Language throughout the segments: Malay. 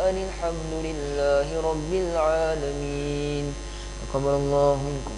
alhamdulillahi rabbil alamin. Taqabbalallahu minkum.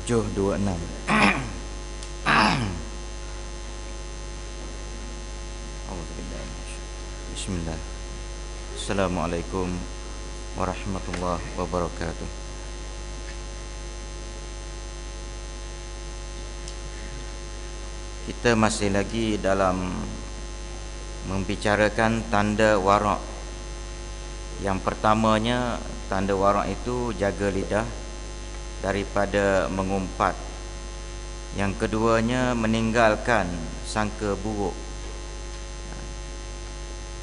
Tujuh dua enam. Bismillah. Assalamualaikum warahmatullahi wabarakatuh. Kita masih lagi dalam membicarakan tanda warak. Yang pertamanya, tanda warak itu jaga lidah daripada mengumpat. Yang keduanya, meninggalkan sangka buruk.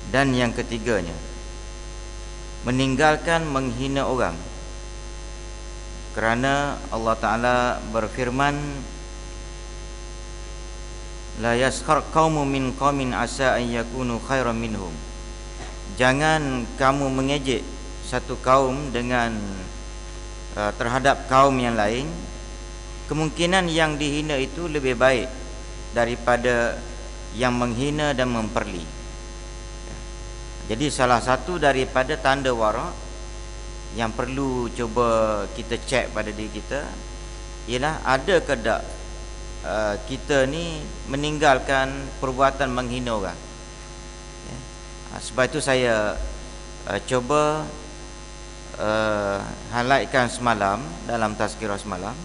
Dan yang ketiganya, meninggalkan menghina orang. Kerana Allah Ta'ala berfirman, la yaskhar qaumun min qaumin asa an yakunu khairan minhum. Jangan kamu mengejek satu kaum dengan terhadap kaum yang lain. Kemungkinan yang dihina itu lebih baik daripada yang menghina dan memperli. Jadi salah satu daripada tanda warak yang perlu cuba kita cek pada diri kita ialah ada ke tak kita ni meninggalkan perbuatan menghina orang. Sebab itu saya cuba highlightkan semalam dalam tazkirah semalam,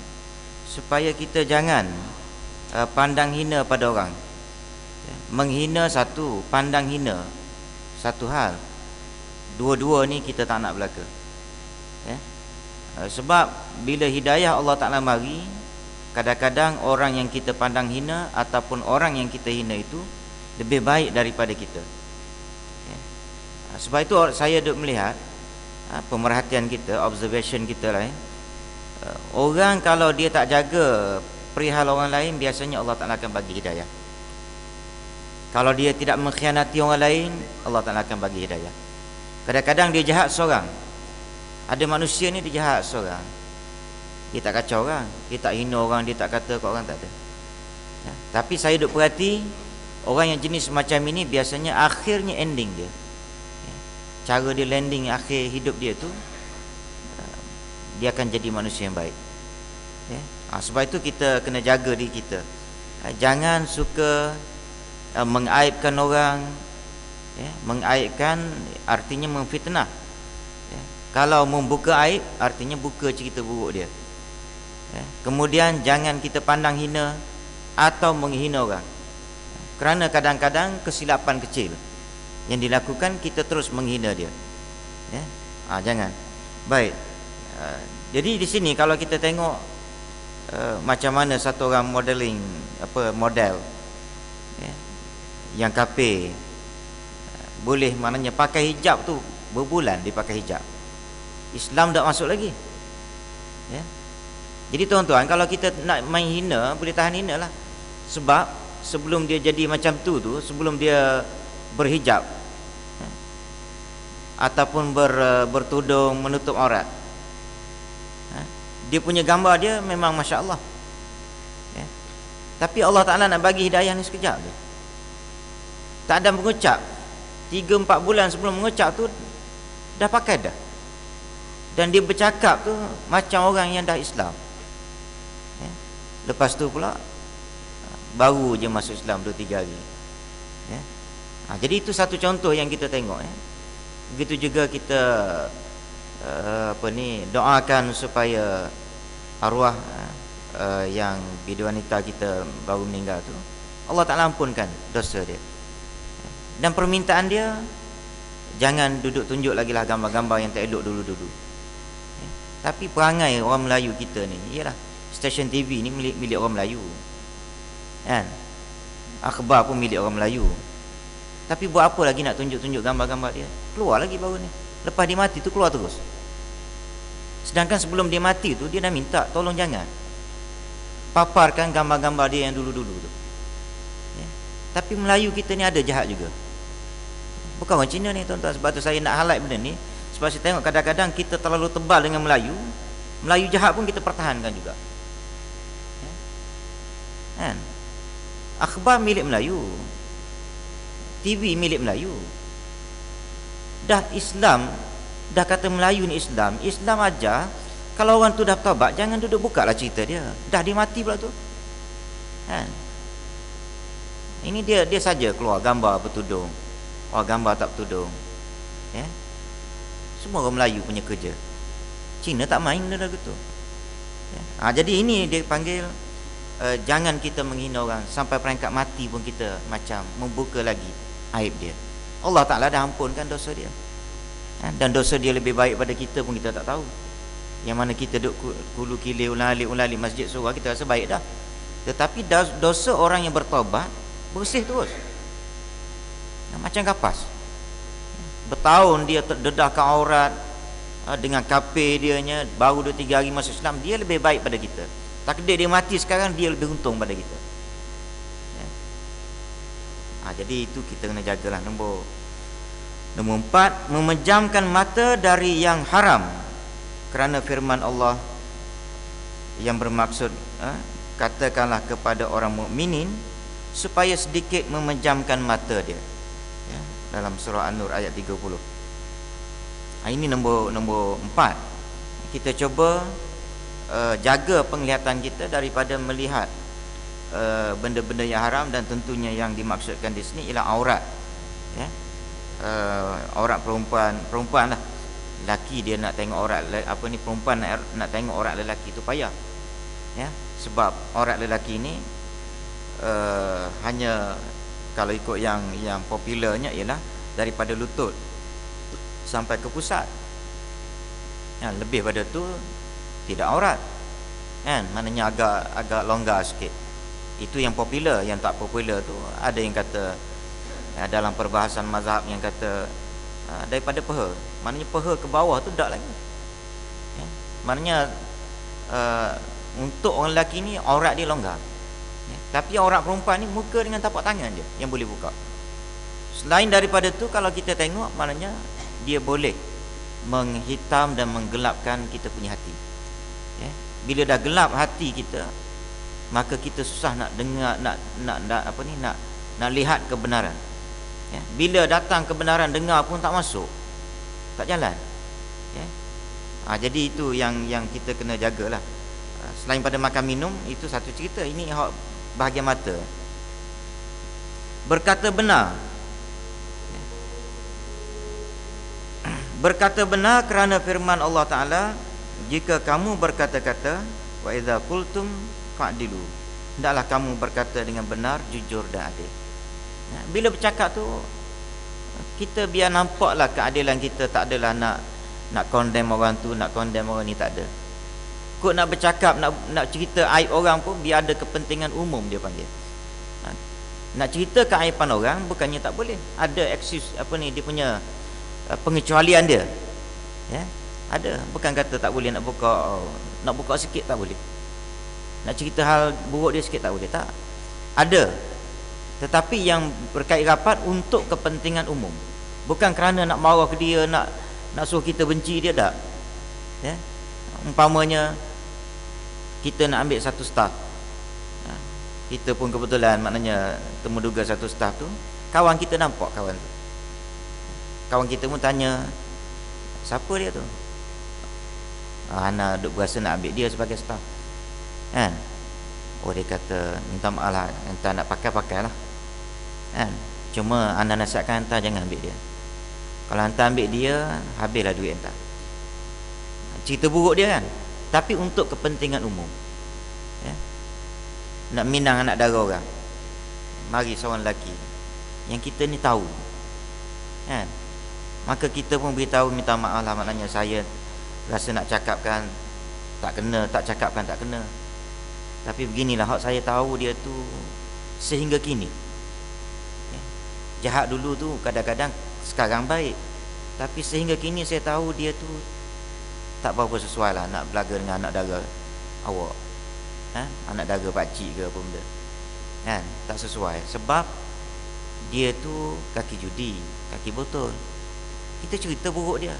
supaya kita jangan pandang hina pada orang. Menghina satu, pandang hina satu hal. Dua-dua ni kita tak nak belaka. Sebab bila hidayah Allah Ta'ala mari, kadang-kadang orang yang kita pandang hina ataupun orang yang kita hina itu lebih baik daripada kita. Sebab itu saya duk melihat, pemerhatian kita, observation kita lah, orang kalau dia tak jaga perihal orang lain, biasanya Allah Ta'ala akan bagi hidayah. Kalau dia tidak mengkhianati orang lain, Allah Ta'ala akan bagi hidayah. Kadang-kadang dia jahat seorang. Ada manusia ni dia jahat seorang, dia tak kacau orang, dia tak hina orang, dia tak kata kat orang, tak ada. Tapi saya duk perhati, orang yang jenis macam ini biasanya akhirnya ending dia, cara dia landing akhir hidup dia tu, dia akan jadi manusia yang baik. Sebab itu kita kena jaga diri kita. Jangan suka mengaibkan orang. Mengaibkan artinya memfitnah. Kalau membuka aib, artinya buka cerita buruk dia. Kemudian jangan kita pandang hina atau menghina orang. Kerana kadang-kadang kesilapan kecil yang dilakukan, kita terus menghina dia. Jangan. Baik. Jadi di sini kalau kita tengok macam mana satu orang modeling, model yang kafir boleh, maknanya pakai hijab tu berbulan dia pakai hijab. Islam tak masuk lagi. Jadi tuan-tuan, kalau kita nak main hina, boleh tahan hina lah. Sebab sebelum dia jadi macam tu, sebelum dia berhijab ataupun bertudung menutup aurat, dia punya gambar dia memang Masya Allah. Tapi Allah Ta'ala nak bagi hidayah ni sekejap je. Tak ada mengucap, 3-4 bulan sebelum mengucap tu dah pakai dah. Dan dia bercakap tu macam orang yang dah Islam. Lepas tu pula baru je masuk Islam 2-3 hari. Jadi itu satu contoh yang kita tengok. Begitu juga kita doakan supaya arwah yang bidu wanita kita baru meninggal tu, Allah Ta'ala ampunkan dosa dia. Dan permintaan dia, jangan duduk tunjuk lagi lah gambar-gambar yang tak elok dulu-dulu. Tapi perangai orang Melayu kita ni, ialah stesen TV ni milik orang Melayu, kan? Akhbar pun milik orang Melayu. Tapi buat apa lagi nak tunjuk-tunjuk gambar-gambar dia? Keluar lagi baru ni. Lepas dia mati tu keluar terus. Sedangkan sebelum dia mati tu, dia dah minta tolong jangan paparkan gambar-gambar dia yang dulu-dulu tu. Tapi Melayu kita ni ada jahat juga. Bukan orang Cina ni, tuan-tuan. Sebab tu saya nak highlight benda ni, sebab saya tengok kadang-kadang kita terlalu tebal dengan Melayu. Melayu jahat pun kita pertahankan juga, kan? Akhbar milik Melayu, TV milik Melayu. Dah Islam, dah kata Melayu ni Islam. Islam ajar kalau orang tu dah taubat, jangan duduk buka lah cerita dia. Dah dia mati pula tu, kan? Ini dia saja keluar gambar bertudung, gambar tak bertudung, ya. Semua orang Melayu punya kerja. Cina tak main dah gitu, ya. Jadi ini dia panggil jangan kita menghina orang sampai peringkat mati pun kita macam membuka lagi aib dia. Allah Ta'ala dah ampunkan dosa dia, dan dosa dia lebih baik pada kita pun kita tak tahu. Yang mana kita duduk kulu kili ulali masjid surah, kita rasa baik dah. Tetapi dosa orang yang bertaubat bersih terus, macam kapas. Bertahun dia terdedahkan aurat dengan kafir dianya, baru 2-3 hari masuk Islam, dia lebih baik pada kita. Takdir dia mati sekarang, dia lebih untung pada kita, ya. Jadi itu kita kena jagalah. Nombor 4, memejamkan mata dari yang haram, kerana firman Allah yang bermaksud katakanlah kepada orang mukminin supaya sedikit memejamkan mata dia, ya, dalam surah An-Nur ayat 30. Ini nombor 4. Kita cuba jaga penglihatan kita daripada melihat benda-benda yang haram, dan tentunya yang dimaksudkan di sini ialah aurat, ya. Aurat perempuan lah. Lelaki dia nak tengok aurat, perempuan nak tengok aurat lelaki tu payah, ya. Sebab aurat lelaki ni hanya, kalau ikut yang popularnya ialah daripada lutut sampai ke pusat, ya. Lebih pada tu tidak aurat, kan? Maknanya agak longgar sikit. Itu yang popular. Yang tak popular tu ada yang kata, dalam perbahasan mazhab yang kata daripada peha, maknanya peha ke bawah tu tak lagi, ya. Maknanya untuk orang lelaki ni aurat dia longgar, ya. Tapi aurat perempuan ni muka dengan tapak tangan je yang boleh buka. Selain daripada tu, kalau kita tengok, maknanya dia boleh menghitam dan menggelapkan kita punya hati, ya. Bila dah gelap hati kita, maka kita susah nak dengar, nak lihat kebenaran, ya. Bila datang kebenaran, dengar pun tak masuk, tak jalan, ya. Jadi itu yang kita kena jagalah. Selain pada makan minum, itu satu cerita. Ini bahagian mata. Berkata benar, berkata benar kerana firman Allah Ta'ala, jika kamu berkata-kata, wa idza qultum fa'dilu, hendaklah kamu berkata dengan benar, jujur dan adil. Bila bercakap tu, kita biar nampaklah keadilan kita. Tak adalah nak condemn orang tu, nak condemn orang ni, tak ada. Kok nak bercakap, nak cerita aib orang pun biar ada kepentingan umum, dia panggil. Nak cerita keaiban orang bukannya tak boleh, ada excuse, dia punya pengecualian dia, ya. Ada, bukan kata tak boleh nak buka sikit tak boleh, nak cerita hal buruk dia sikit tak boleh, tak ada. Tetapi yang berkait rapat untuk kepentingan umum, bukan kerana nak marah ke dia, nak suruh kita benci dia, tak, ya. Umpamanya kita nak ambil satu staf, kita pun kebetulan maknanya temuduga satu staf tu, kawan kita nampak kawan tu, kawan kita pun tanya, siapa dia tu? Ana duk berasa nak ambil dia sebagai staf, kan? Dia kata, minta maaf lah, entah nak pakai lah, kan? Cuma anda nasihatkan entah jangan ambil dia. Kalau entah ambil dia, habislah duit entah. Cerita buruk dia, kan? Tapi untuk kepentingan umum, ya? nak minang anak dara orang. Mari seorang lelaki yang kita ni tahu, kan? Maka kita pun beritahu, minta maaf lah, maknanya saya rasa nak cakapkan tak kena, tak cakapkan tak kena. Tapi beginilah hak saya tahu dia tu sehingga kini. Jahat dulu tu kadang-kadang, sekarang baik. Tapi sehingga kini saya tahu dia tu tak berapa sesuai lah nak belaga dengan anak dara awak, anak dara pakcik ke apa benda, kan? Tak sesuai. Sebab dia tu kaki judi, kaki botol. Kita cerita buruk dia,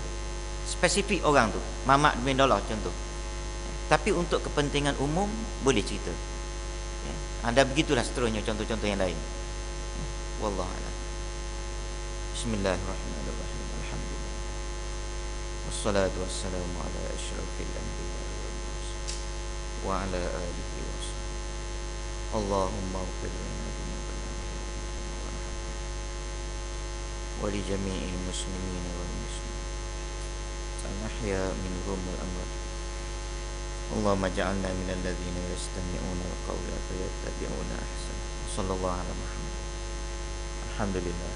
spesifik orang tu, Mamat bin Dollah contoh. Tapi untuk kepentingan umum boleh cerita. Anda begitulah seterusnya contoh-contoh yang lain. Wallahu a'lam. Bismillahirrahmanirrahim. Alhamdulillah. Wassalatu wassalamu ala asyrafil anbiya wal mursalin wa ala alihi wasahbihi. Allahumma ighfir lana wa li jami'il muslimin wal muslimat al-ahya minhum wal amwat. Allahumma ja'alna minal ladzina yastami'una al-qawla fayattabi'una ahsana. Sallallahu alaihi wa sallam. Alhamdulillah.